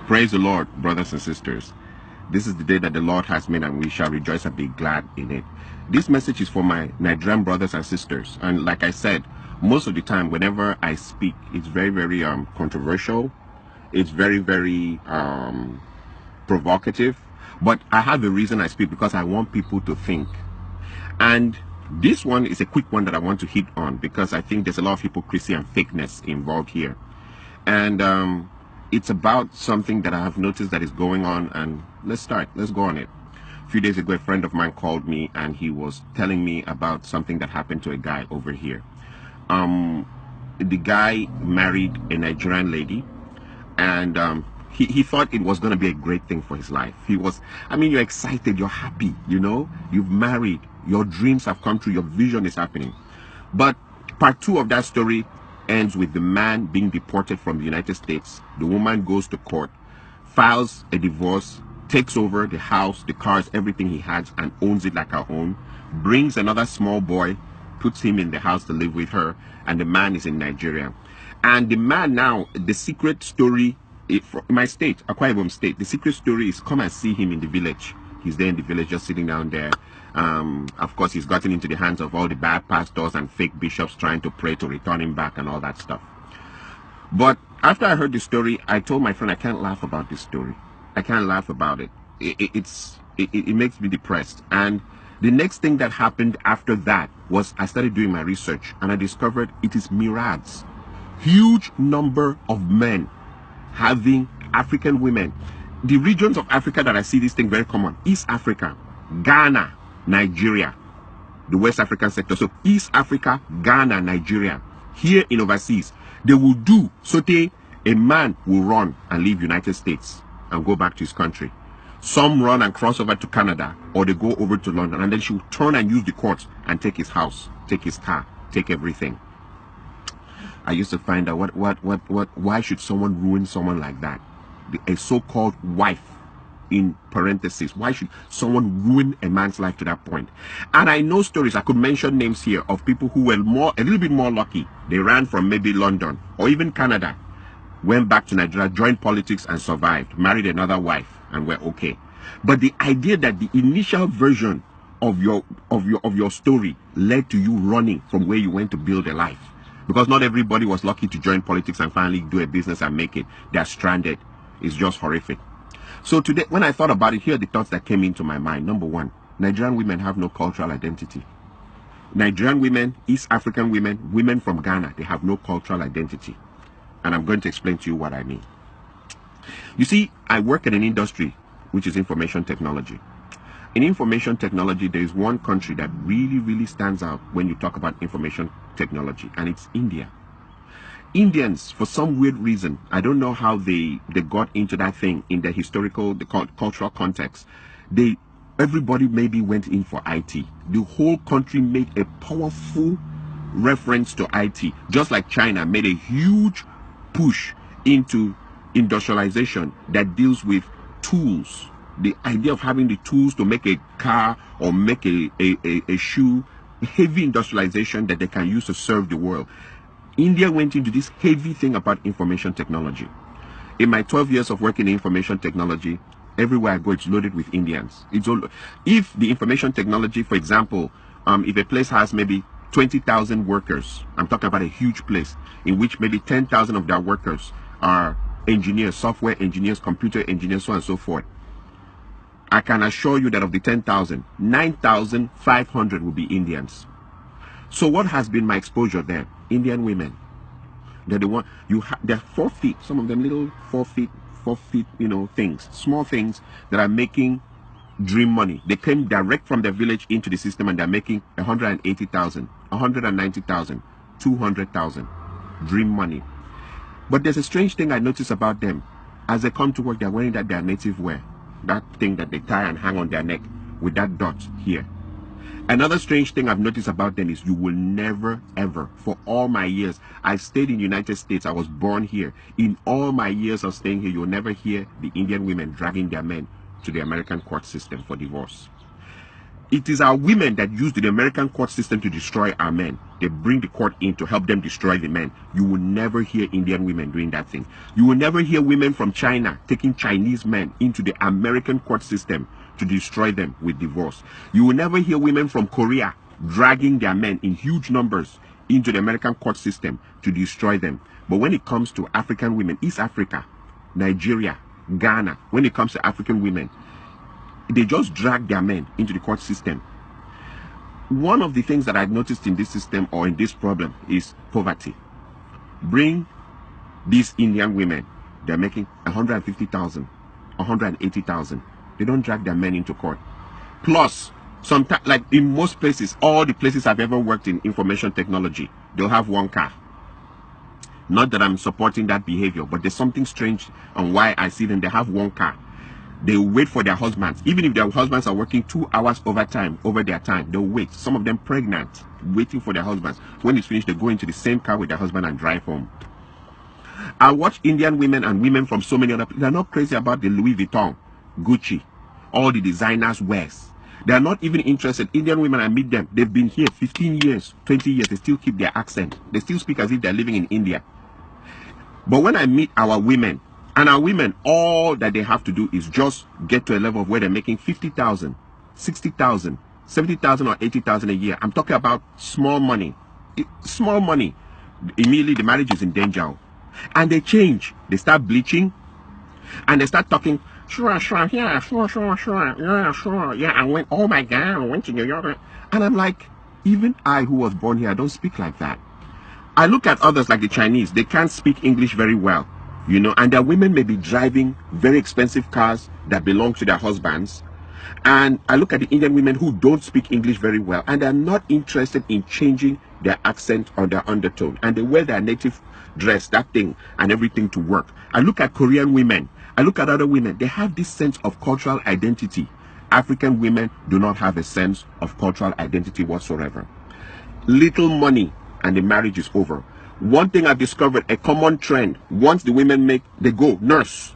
Praise the Lord, brothers and sisters. This is the day that the Lord has made, and we shall rejoice and be glad in it. This message is for my Nigerian brothers and sisters. And like I said, most of the time, whenever I speak, it's very, very controversial. It's very, very provocative. But I have a reason I speak, because I want people to think. And this one is a quick one that I want to hit on, because I think there's a lot of hypocrisy and fakeness involved here. And it's about something that I have noticed that is going on, and let's go on it. A few days ago, a friend of mine called me, and he was telling me about something that happened to a guy over here. The guy married a Nigerian lady, and he thought it was going to be a great thing for his life. You're excited, you're happy, you've married, your dreams have come true, your vision is happening. But part two of that story ends with the man being deported from the United States. The woman goes to court, files a divorce, takes over the house, the cars, everything he has, and owns it like her own, brings another small boy, puts him in the house to live with her, and the man is in Nigeria. And the man now, the secret story, from my state, Akwa Ibom State, the secret story is come and see him in the village. He's there in the village, just sitting down there. Of course, he's gotten into the hands of all the bad pastors and fake bishops trying to pray to return him back and all that stuff. But after I heard the story, I told my friend, I can't laugh about this story. I can't laugh about it. It makes me depressed. And the next thing that happened after that was I started doing my research, and I discovered it is myriads. Huge number of men having African women. The regions of Africa that I see this thing very common: East Africa, Ghana, Nigeria, the West African sector. So East Africa, Ghana, Nigeria. Here in overseas, they will do so a man will run and leave United States and go back to his country. Some run and cross over to Canada, or they go over to London, and then she will turn and use the courts and take his house, take his car, take everything. I used to find out why should someone ruin someone like that? A so-called wife, in parentheses. Why should someone ruin a man's life to that point? And I know stories, I could mention names here, of people who were a little bit more lucky. They ran from maybe London or even Canada, went back to Nigeria, joined politics and survived, married another wife, and were okay. But the idea that the initial version of your story led to you running from where you went to build a life, because not everybody was lucky to join politics and finally do a business and make it. They're stranded. It's just horrific. So today, when I thought about it, here are the thoughts that came into my mind. Number one, Nigerian women have no cultural identity. Nigerian women, East African women, women from Ghana, they have no cultural identity. And I'm going to explain to you what I mean. You see, I work in an industry which is information technology. In information technology, there is one country that really, really stands out when you talk about information technology, and it's India. Indians, for some weird reason, I don't know how they got into that thing in the cultural context. Everybody maybe went in for IT. The whole country made a powerful reference to IT, just like China made a huge push into industrialization that deals with tools. The idea of having the tools to make a car or make a shoe, heavy industrialization that they can use to serve the world. India went into this heavy thing about information technology. In my 12 years of working in information technology, everywhere I go, it's loaded with Indians. If the information technology, for example, if a place has maybe 20,000 workers, I'm talking about a huge place, in which maybe 10,000 of their workers are engineers, software engineers, computer engineers, so on and so forth. I can assure you that of the 10,000, 9,500 will be Indians. So what has been my exposure there? Indian women. They're the one they're 4 feet, some of them little 4 feet, things, small things that are making dream money. They came direct from their village into the system, and they're making 180,000, 190,000, 200,000 dream money. But there's a strange thing I notice about them. As they come to work, they're wearing their native wear, that thing that they tie and hang on their neck with that dot here. Another strange thing I've noticed about them is you will never, ever, for all my years, I stayed in the United States, I was born here. In all my years of staying here, you'll never hear the Indian women dragging their men to the American court system for divorce. It is our women that use the American court system to destroy our men. They bring the court in to help them destroy the men. You will never hear Indian women doing that thing. You will never hear women from China taking Chinese men into the American court system to destroy them with divorce. You will never hear women from Korea dragging their men in huge numbers into the American court system to destroy them. But when it comes to African women, East Africa, Nigeria, Ghana, when it comes to African women, they just drag their men into the court system. One of the things that I've noticed in this system or in this problem is poverty. Bring these Indian women, they're making 150,000, 180,000. They don't drag their men into court. Plus, sometimes, like in most places, all the places I've ever worked in information technology, they'll have one car. Not that I'm supporting that behavior, but there's something strange on why I see them. They have one car. They wait for their husbands. Even if their husbands are working 2 hours overtime over their time, they'll wait. Some of them pregnant, waiting for their husbands. When it's finished, they go into the same car with their husband and drive home. I watch Indian women and women from so many other people. They're not crazy about the Louis Vuitton, Gucci, all the designers wears. They're not even interested. Indian women, I meet them. They've been here 15 years, 20 years. They still keep their accent. They still speak as if they're living in India. But when I meet our women, and our women, all that they have to do is just get to a level of where they're making 50,000, 60,000, 70,000 or 80,000 a year. I'm talking about small money. Small money. Immediately the marriage is in danger. And they change. They start bleaching. And they start talking, sure, yeah, sure, yeah, sure. Yeah, I went, oh my God, I went to New York. And I'm like, even I who was born here, I don't speak like that. I look at others like the Chinese. They can't speak English very well, you know, and their women may be driving very expensive cars that belong to their husbands. And I look at the Indian women who don't speak English very well, and they're not interested in changing their accent or their undertone. And they wear their native dress, that thing, and everything to work. I look at Korean women. I look at other women. They have this sense of cultural identity. African women do not have a sense of cultural identity whatsoever. Little money and the marriage is over. One thing I've discovered, a common trend, once the women make, they go, nurse,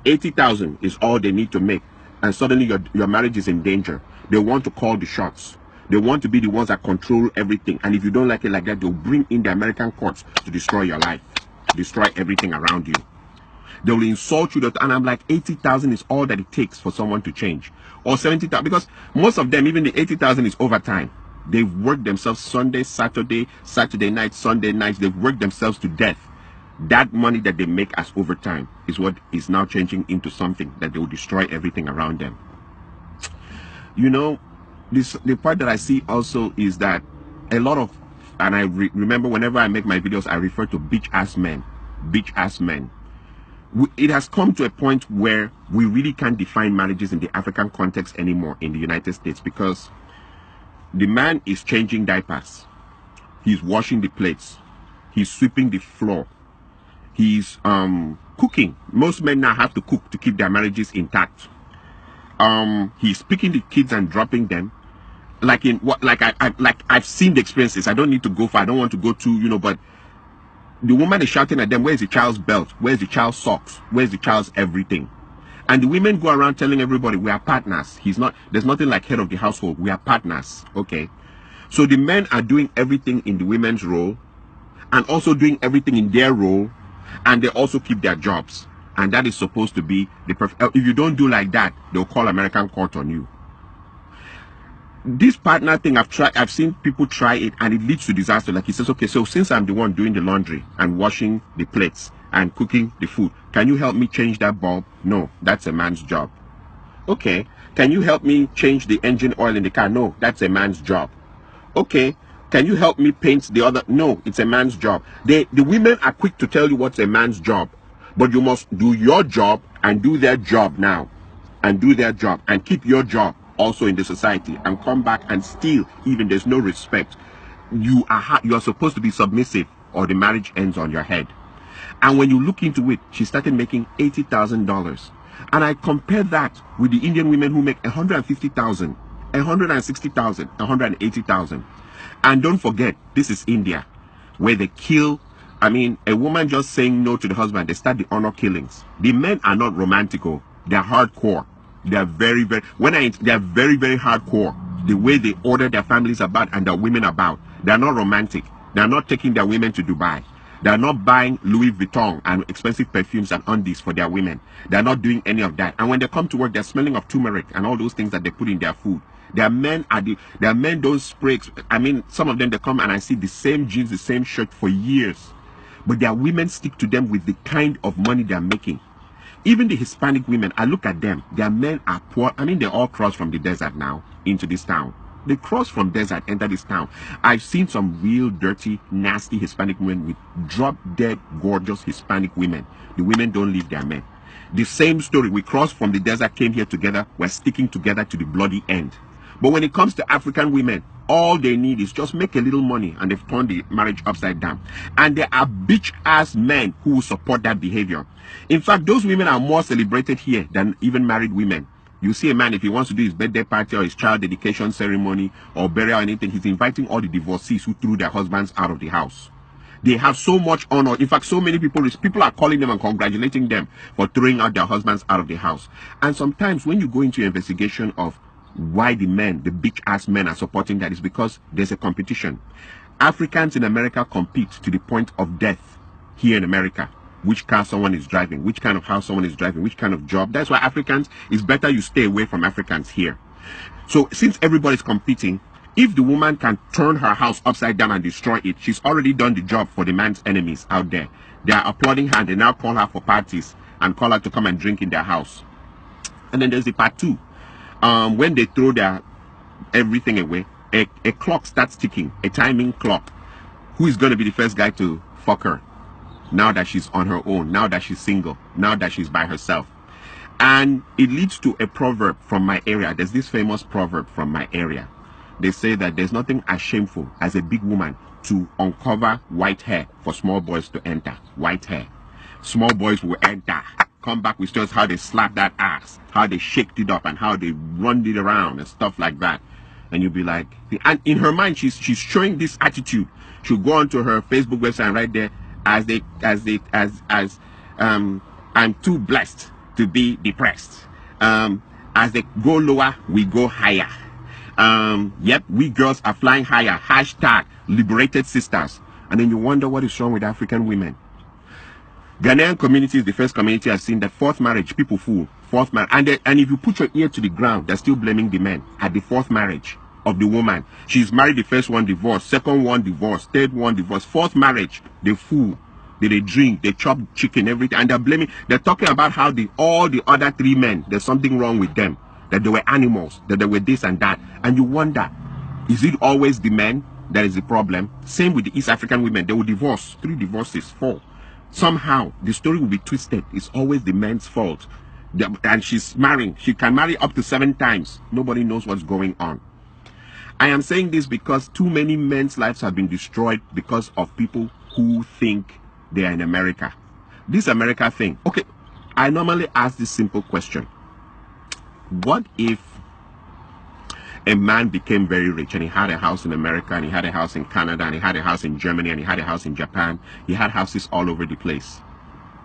80,000 is all they need to make. And suddenly your marriage is in danger. They want to call the shots. They want to be the ones that control everything. And if you don't like it like that, they'll bring in the American courts to destroy your life, to destroy everything around you. They will insult you, and I'm like, 80,000 is all that it takes for someone to change. Or 70,000, because most of them, even the 80,000 is overtime. They've worked themselves Sunday, Saturday, Saturday night, Sunday nights. They've worked themselves to death. That money that they make as overtime is what is now changing into something that they will destroy everything around them. You know, the part that I see also is that a lot of, and I remember whenever I make my videos, I refer to bitch-ass men. Bitch-ass men. It has come to a point where we really can't define marriages in the African context anymore in the United States, because the man is changing diapers, he's washing the plates, he's sweeping the floor, he's cooking. Most men now have to cook to keep their marriages intact. He's picking the kids and dropping them. Like in what, like I've seen the experiences. I don't need to go far. I don't want to go to, you know, but the woman is shouting at them, where's the child's belt? Where's the child's socks? Where's the child's everything? And the women go around telling everybody, we are partners. There's nothing like head of the household. We are partners. Okay. So the men are doing everything in the women's role and also doing everything in their role. And they also keep their jobs. And that is supposed to be the perfect. If you don't do like that, they'll call American court on you. This partner thing, I've seen people try it and it leads to disaster. Like he says, okay, so since I'm the one doing the laundry and washing the plates and cooking the food, can you help me change that bulb? No, that's a man's job. Okay, can you help me change the engine oil in the car? No, that's a man's job. Okay, can you help me paint the other? No, it's a man's job. The women are quick to tell you what's a man's job, but you must do your job and do their job now, and do their job and keep your job also in the society, and come back and still, even there's no respect. You are supposed to be submissive or the marriage ends on your head. And when you look into it, she started making $80,000. And I compare that with the Indian women who make 150,000, 160,000, 180,000. And don't forget, this is India, where they kill. I mean, a woman just saying no to the husband, they start the honor killings. The men are not romantical. They're hardcore. They're very, very, they're very, very hardcore. the way they order their families about and their women about. They are not romantic. They are not taking their women to Dubai. They are not buying Louis Vuitton and expensive perfumes and undies for their women. They are not doing any of that. And when they come to work, they're smelling of turmeric and all those things that they put in their food. Their men don't spray. I mean, some of them, they come and I see the same jeans, the same shirt for years. But their women stick to them with the kind of money they're making. Even the Hispanic women, I look at them, their men are poor. I mean, they all cross from the desert now into this town. They cross from desert, enter this town. I've seen some real dirty, nasty Hispanic women with drop-dead, gorgeous Hispanic women. The women don't leave their men. The same story. We crossed from the desert, came here together. We're sticking together to the bloody end. But when it comes to African women, all they need is just make a little money, and they've turned the marriage upside down. And there are bitch-ass men who will support that behavior. In fact, those women are more celebrated here than even married women. You see a man, if he wants to do his birthday party or his child dedication ceremony or burial or anything, he's inviting all the divorcees who threw their husbands out of the house. They have so much honor. In fact, so many people are calling them and congratulating them for throwing out their husbands out of the house. And sometimes when you go into your investigation of why the bitch-ass men are supporting that, is because there's a competition. Africans in America compete to the point of death here in America. Which car someone is driving, which kind of house someone is driving, which kind of job. That's why Africans, it's better you stay away from Africans here. So since everybody's competing, if the woman can turn her house upside down and destroy it, she's already done the job for the man's enemies out there. They are applauding her. They now call her for parties and call her to come and drink in their house. And then there's the part two. When they throw their everything away, a clock starts ticking, a timing clock. Who is going to be the first guy to fuck her? Now that she's on her own, now that she's single, now that she's by herself. And it leads to a proverb from my area. There's this famous proverb from my area. They say that there's nothing as shameful as a big woman to uncover white hair for small boys to enter. White hair. Small boys will enter, come back with stories how they slapped that ass, how they shaked it up and how they run it around and stuff like that. And you'll be like, and in her mind, she's showing this attitude. She'll go onto her Facebook website and right there, I'm too blessed to be depressed. As they go lower, we go higher. Yep, we girls are flying higher. Hashtag liberated sisters. And then you wonder what is wrong with African women. Ghanaian community is the first community I've seen that fourth marriage, people fool. Fourth marriage. And if you put your ear to the ground, they're still blaming the men at the fourth marriage of the woman. She's married, the first one divorced, second one divorced, third one divorced, fourth marriage, they fool. They drink, they chop chicken, everything, and they're blaming. They're talking about how all the other three men, there's something wrong with them, that they were animals, that they were this and that. And you wonder, is it always the men that is the problem? Same with the East African women. They will divorce, 3 divorces, 4. Somehow the story will be twisted. It's always the men's fault. And she's marrying. She can marry up to 7 times. Nobody knows what's going on. I am saying this because too many men's lives have been destroyed because of people who think they are in America. This America thing. Okay, I normally ask this simple question. What if a man became very rich and he had a house in America and he had a house in Canada and he had a house in Germany and he had a house in Japan? He had houses all over the place.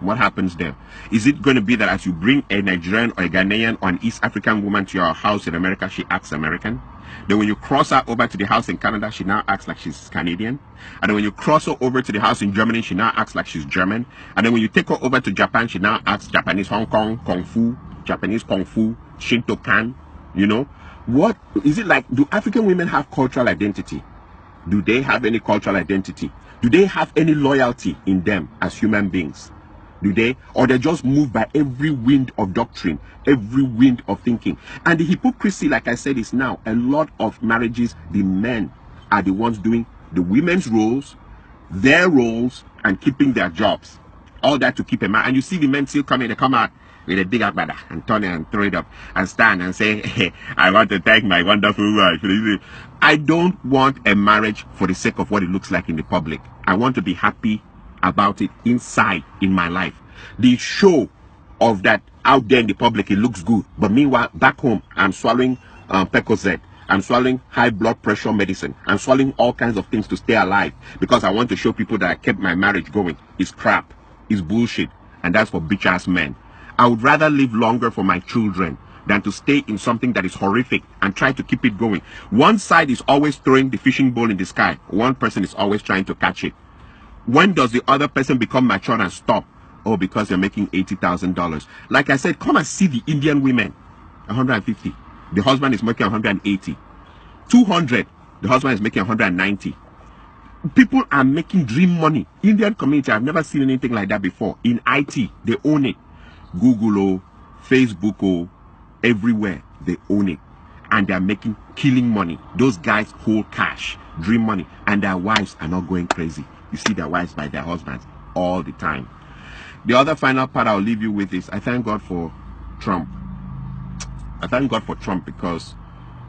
What happens there? Is it going to be that as you bring a Nigerian or a Ghanaian or an East African woman to your house in America, she acts American? Then when you cross her over to the house in Canada, she now acts like she's Canadian. And then when you cross her over to the house in Germany, she now acts like she's German. And then when you take her over to Japan, she now acts Japanese Hong Kong, Kung Fu, Japanese Kung Fu, Shinto-kan, you know? What is it like? Do African women have cultural identity? Do they have any cultural identity? Do they have any loyalty in them as human beings? Do they? Or they just move by every wind of doctrine, every wind of thinking. And the hypocrisy, like I said, is now a lot of marriages, the men are the ones doing the women's roles, their roles, and keeping their jobs. All that to keep a man. And you see the men still coming, they come out with a big agbada and turn it and throw it up and stand and say, hey, I want to thank my wonderful wife. I don't want a marriage for the sake of what it looks like in the public. I want to be happy about it inside in my life. The show of that out there in the public, it looks good, but meanwhile back home I'm swallowing Percocet, I'm swallowing high blood pressure medicine, I'm swallowing all kinds of things to stay alive because I want to show people that I kept my marriage going. It's crap, it's bullshit, and that's for bitch ass men. I would rather live longer for my children than to stay in something that is horrific and try to keep it going. One side is always throwing the fishing bowl in the sky. One person is always trying to catch it. When does the other person become mature and stop? Oh, because you're making $80,000. Like I said, come and see the Indian women. 150. The husband is making 180. 200. The husband is making 190. People are making dream money. Indian community, I've never seen anything like that before. In IT, they own it. Google, Facebook, everywhere, they own it. And they're making killing money. Those guys hold cash, dream money, and their wives are not going crazy. You see their wives by their husbands all the time. The other final part I'll leave you with is I thank God for Trump. I thank God for Trump because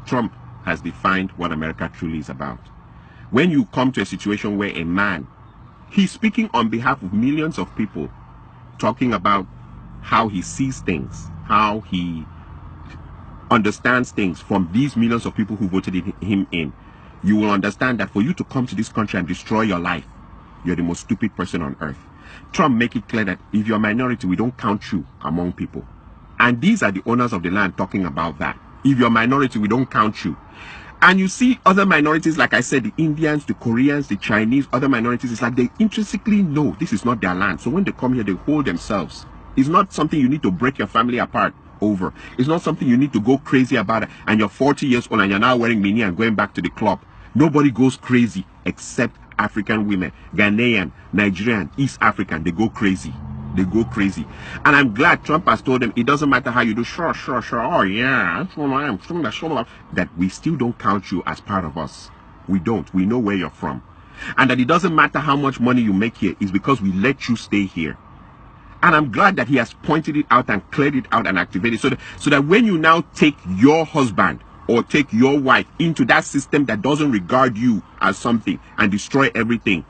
Trump has defined what America truly is about. When you come to a situation where a man, he's speaking on behalf of millions of people, talking about how he sees things, how he understands things from these millions of people who voted him in, you will understand that for you to come to this country and destroy your life, you're the most stupid person on earth. Trump make it clear that if you're a minority, we don't count you among people. And these are the owners of the land talking about that. If you're a minority, we don't count you. And you see other minorities, like I said, the Indians, the Koreans, the Chinese, other minorities, it's like they intrinsically know this is not their land. So when they come here, they hold themselves. It's not something you need to break your family apart over. It's not something you need to go crazy about it. And you're 40 years old and you're now wearing mini and going back to the club. Nobody goes crazy except African women, Ghanaian, Nigerian, East African. They go crazy. They go crazy. And I'm glad Trump has told them it doesn't matter how you do. Sure. Oh, yeah. That we still don't count you as part of us. We don't. We know where you're from. And that it doesn't matter how much money you make here. It's because we let you stay here. And I'm glad that he has pointed it out and cleared it out and activated it. So that when you now take your husband or take your wife into that system that doesn't regard you as something and destroy everything,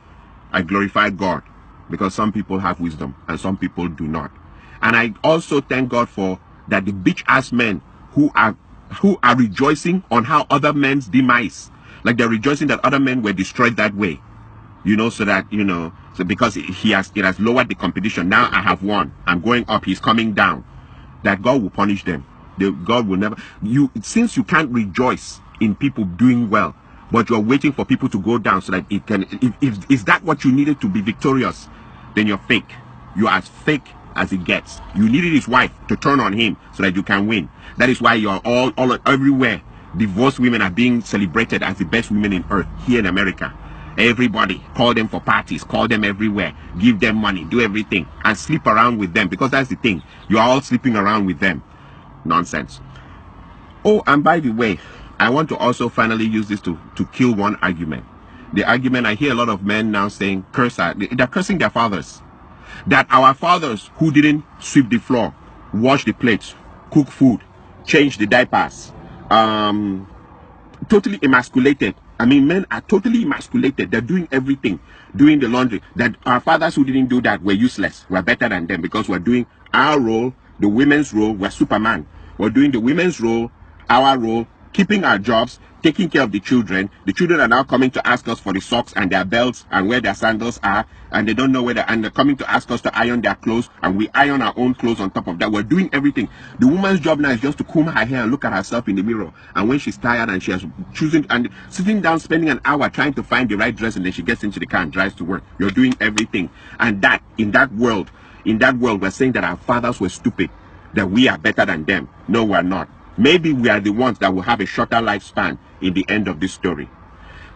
I glorify God. Because some people have wisdom and some people do not. And I also thank God for that the bitch-ass men who are rejoicing on how other men's demise, like they're rejoicing that other men were destroyed that way. You know, so that, you know, so because it has lowered the competition. Now I have won. I'm going up. He's coming down. That God will punish them. God will never. Since you can't rejoice in people doing well, but you're waiting for people to go down so that it can. If is that what you needed to be victorious, then you're fake. You're as fake as it gets. You needed his wife to turn on him so that you can win. That is why you're all everywhere. Divorced women are being celebrated as the best women in earth here in America. Everybody call them for parties, call them everywhere, give them money, do everything, and sleep around with them, because that's the thing. You're all sleeping around with them. Nonsense. Oh, and by the way, I want to also finally use this to kill one argument. The argument, I hear a lot of men now saying, they're cursing their fathers. That our fathers who didn't sweep the floor, wash the plates, cook food, change the diapers, totally emasculated. I mean, men are totally emasculated. They're doing everything, doing the laundry. That our fathers who didn't do that were useless. We're better than them because we're doing our role, the women's role. We're Superman. We're doing the women's role, our role, keeping our jobs, taking care of the children. The children are now coming to ask us for the socks and their belts and where their sandals are, and they don't know where and they're coming to ask us to iron their clothes, and we iron our own clothes on top of that. We're doing everything. The woman's job now is just to comb her hair and look at herself in the mirror, and when she's tired and she has choosing and sitting down spending an hour trying to find the right dress, and then she gets into the car and drives to work. You're doing everything. And that in that world we're saying that our fathers were stupid, that we are better than them. No, we're not. Maybe we are the ones that will have a shorter lifespan in the end of this story.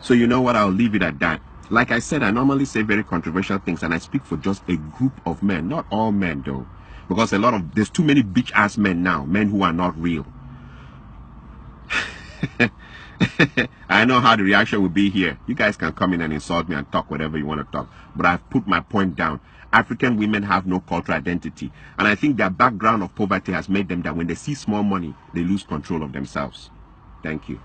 So you know what, I'll leave it at that. Like I said, I normally say very controversial things, and I speak for just a group of men, not all men though, because there's too many bitch ass men now, men who are not real. I know how the reaction will be here. You guys can come in and insult me and talk whatever you want to talk, but I've put my point down. African women have no cultural identity, and I think their background of poverty has made them that when they see small money, they lose control of themselves. Thank you.